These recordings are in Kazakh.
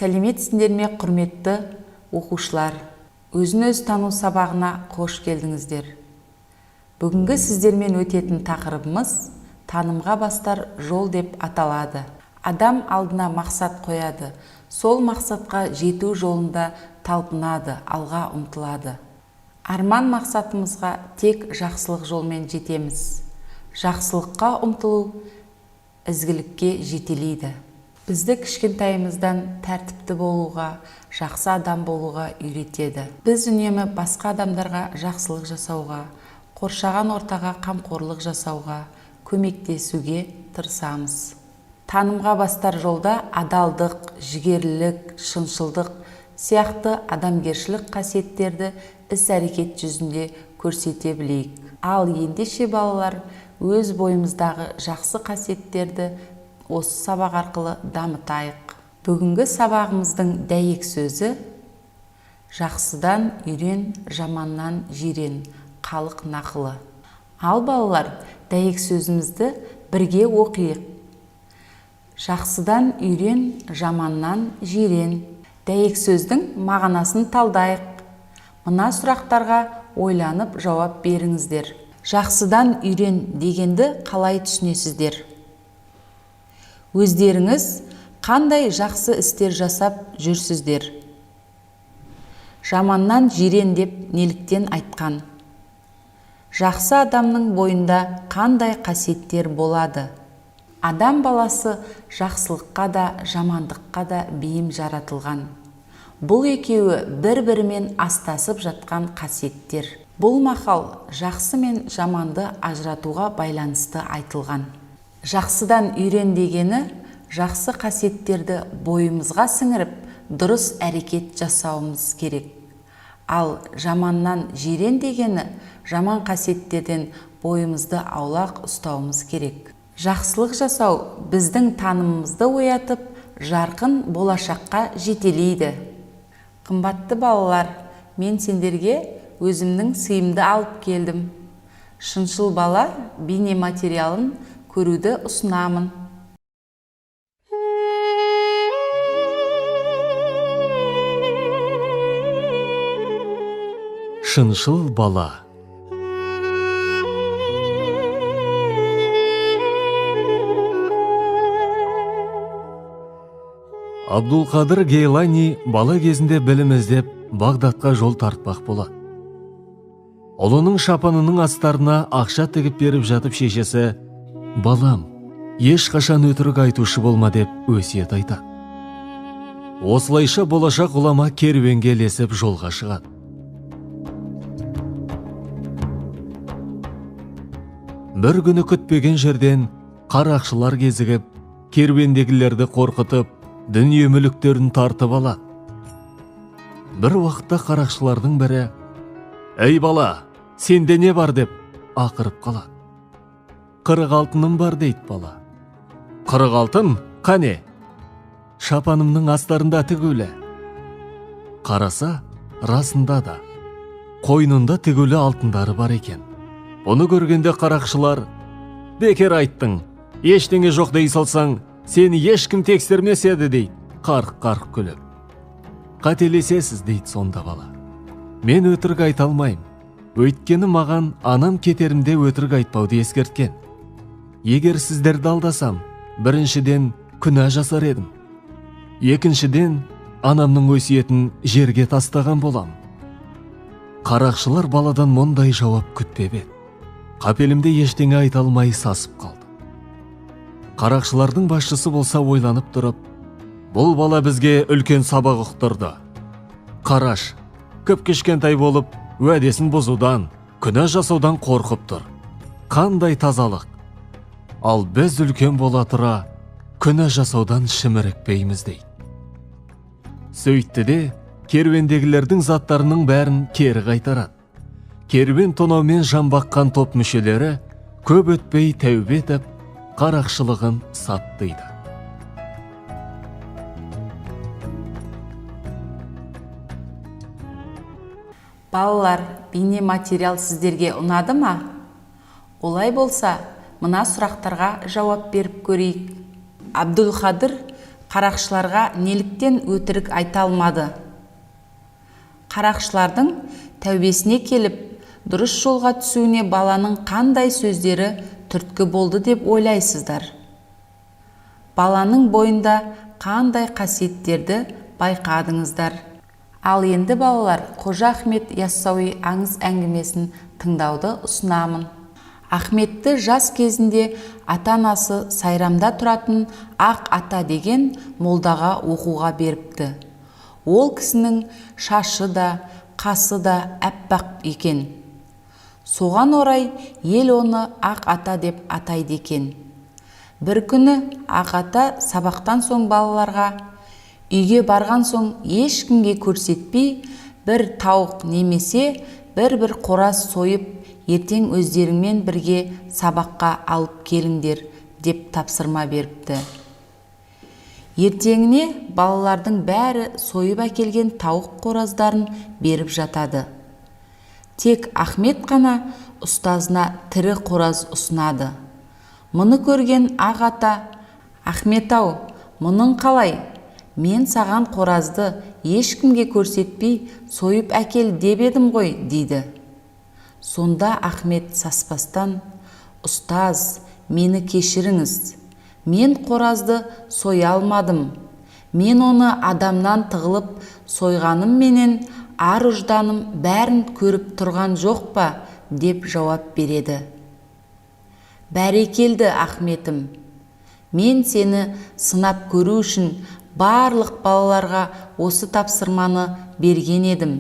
Сәлеметсіңдер ме, құрметті оқушылар? Өзін-өз тану сабағына қош келдіңіздер. Бүгінгі сіздермен өтетін тақырыбымыз танымға бастар жол деп аталады. Адам алдына мақсат қояды, сол мақсатқа жету жолында талпынады, алға ұмтылады. Арман мақсатымызға тек жақсылық жолмен жетеміз. Жақсылыққа ұмтылу ізгілікке жетелейді. Бізді кішкентайымыздан тәртіпті болуға, жақсы адам болуға үйретеді. Біз үнемі басқа адамдарға жақсылық жасауға, қоршаған ортаға қамқорлық жасауға, көмектесуге тырысамыз. Танымға бастар жолда адалдық, жігерлілік, шыншылдық сияқты адамгершілік қасиеттерді іс-әрекет жүзінде көрсете білейік. Ал ендеше балалар, өз бойымыздағы жақсы қасиеттерді осы сабақ арқылы дамытайық. Бүгінгі сабағымыздың дәйек сөзі жақсыдан үйрен, жаманнан жирен, халық нақылы. Ал балалар, дәйек сөзімізді бірге оқиық. Жақсыдан үйрен, жаманнан жирен. Дәйек сөздің мағынасын талдайық. Мына сұрақтарға ойланып жауап беріңіздер. Жақсыдан үйрен дегенді қалай түсінесіздер? Өздеріңіз қандай жақсы істер жасап жүрсіздер? Жаманнан жирен деп неліктен айтқан? Жақсы адамның бойында қандай қасиеттер болады? Адам баласы жақсылыққа да, жамандыққа да бейім жаратылған. Бұл екеуі бір-бірімен астасып жатқан қасиеттер. Бұл мақал жақсы мен жаманды ажыратуға байланысты айтылған. Жақсыдан үйрен дегені жақсы қасиеттерді бойымызға сіңіріп, дұрыс әрекет жасауымыз керек. Ал жаманнан жирен дегені жаман қасиеттерден бойымызды аулақ ұстауымыз керек. Жақсылық жасау біздің танымымызды оятып, жарқын болашаққа жетелейді. Қымбатты балалар, мен сендерге өзімнің сыйымды алып келдім. Шыншыл бала бейне материалын көруді ұсынамын. Шыншыл бала. Абдулқадыр Гейлани бала кезінде білім іздеп Бағдатқа жол тартпақ болады. Ұлының шапанының астарына ақша тігіп беріп жатып шешесі: «Балам, ешқашан өтірік айтушы болма» деп өсиет айтады. Осылайша болашақ ғұлама керуенге ілесіп жолға шығады. Бір күні күтпеген жерден қарақшылар кезігіп, керуендегілерді қорқытып, дүние мүліктерін тартып алады. Бір уақытта қарақшылардың бірі: «Ей бала, сенде не бар?» деп ақырып қалады. «40 алтыным бар» дейді бала. «40 алтын? Қане?» «Шапанымның астарында тігулі». Қараса, расында да қойнында тігулі алтындары бар екен. Бұны көргенде қарақшылар: «Бекер айттың, ештеңе жоқ дей салсаң, сені ешкім тексермес еді» дейді, қарқ-қарқ күліп. «Қателесесіз» дейді сонда бала. «Мен өтірік айта алмайым. Өйткені маған анам кетерімде өтірік айтпауды ескерткен. Егер сіздерді алдасам, біріншіден күнә жасар едім. Екіншіден, анамның өсиетін жерге тастаған болам». Қарақшылар баладан мұндай жауап күтпеп еді. Қапелімде ештеңе айта алмай сасып қалды. Қарақшылардың басшысы болса ойланып тұрып: «Бұл бала бізге үлкен сабақ ұқтырды. Қараш, кіп-кішкентай болып, уәдесін бұзудан, күнә жасаудан қорқып тұр. Қандай тазалық! Ал біз үлкен бола тұра, күнә жасаудан шімірікпейміз» дейді. Сөйтті де керуендегілердің заттарының бәрін кері қайтарады. Керуен тонаумен жамбаққан топ мүшелері көп өтпей тәубе етіп, қарақшылығын саттайды. Балалар, бейне материал сіздерге ұнады ма? Олай болса, мына сұрақтарға жауап беріп көрейік. Абдулқадыр қарақшыларға неліктен өтірік айта алмады? Қарақшылардың тәубесіне келіп, дұрыс жолға түсуіне баланың қандай сөздері түрткі болды деп ойлайсыздар? Баланың бойында қандай қасиеттерді байқадыңыздар? Ал енді балалар, Қожа Ахмет Яссауи аңыз әңгімесін тыңдауды ұсынамын. Ахметті жас кезінде ата-анасы Сайрамда тұратын Ақ Ата деген молдаға оқуға беріпті. Ол кісінің шашы да, қасы да әппақ екен. Соған орай ел оны Ақ Ата деп атайды екен. Бір күні Ақ Ата сабақтан соң балаларға: үйге барған соң ешкімге көрсетпей, бір тауық немесе бір қораз сойып, ертең өздеріңмен бірге сабаққа алып келіңдер деп тапсырма беріпті. Ертеңіне балалардың бәрі сойып әкелген тауық қораздарын беріп жатады. Тек Ахмет қана ұстазына тірі қораз ұсынады. Мұны көрген Ақ Ата: Ахмет-ау, мұның қалай? Мен саған қоразды ешкімге көрсетпей сойып әкел деп едім ғой, дейді. Сонда Ахмет саспастан: ұстаз, мені кешіріңіз. Мен қоразды соя алмадым. Мен оны адамнан тығылып сойғаным менен ар-ұжданым бәрін көріп тұрған жоқ па, деп жауап береді. Бәрекелді, Ахметім. Мен сені сынап көру үшін барлық балаларға осы тапсырманы берген едім.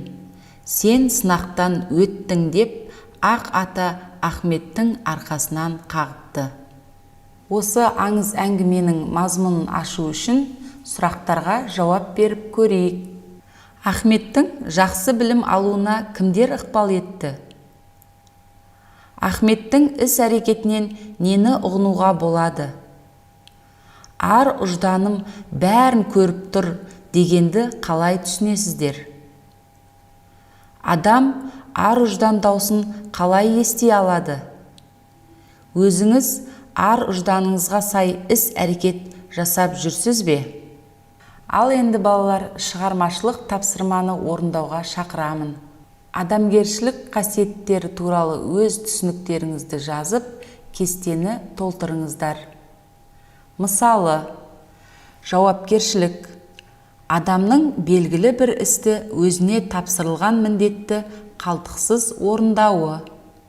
Сен сынақтан өттің, деп Ақ Ата Ахметтің арқасынан қағыпты. Осы аңыз әңгіменің мазмұнын ашу үшін сұрақтарға жауап беріп көрейік. Ахметтің жақсы білім алуына кімдер ықпал етті? Ахметтің іс-әрекетінен нені ұғынуға болады? Ар-ұжданым бәрін көріп тұр дегенді қалай түсінесіздер? Адам ар-ұждан даусын қалай ести алады? Өзіңіз ар-ұжданыңызға сай іс-әрекет жасап жүрсіз бе? Ал енді балалар, шығармашылық тапсырманы орындауға шақырамын. Адамгершілік қасиеттері туралы өз түсініктеріңізді жазып, кестені толтырыңыздар. Мысалы, жауапкершілік: адамның белгілі бір істі өзіне тапсырылған міндетті қалтқысыз орындауы.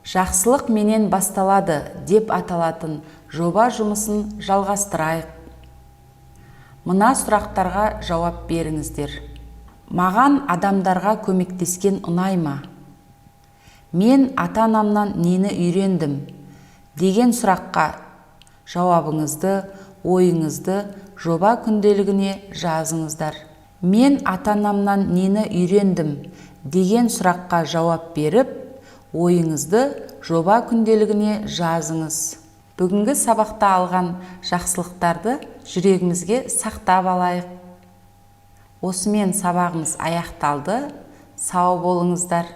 Жақсылық менен басталады деп аталатын жоба жұмысын жалғастырайық. Мына сұрақтарға жауап беріңіздер. Маған адамдарға көмектескен ұнай ма? Мен ата-анамнан нені үйрендім? Деген сұраққа жауабыңызды, ойыңызды жоба күнделігіне жазыңыздар. Мен ата-анамнан нені үйрендім? Деген сұраққа жауап беріп, ойыңызды жоба күнделігіне жазыңыз. Бүгінгі сабақта алған жақсылықтарды жүрегімізге сақтап алайық. Осымен сабағымыз аяқталды. Сау болыңыздар.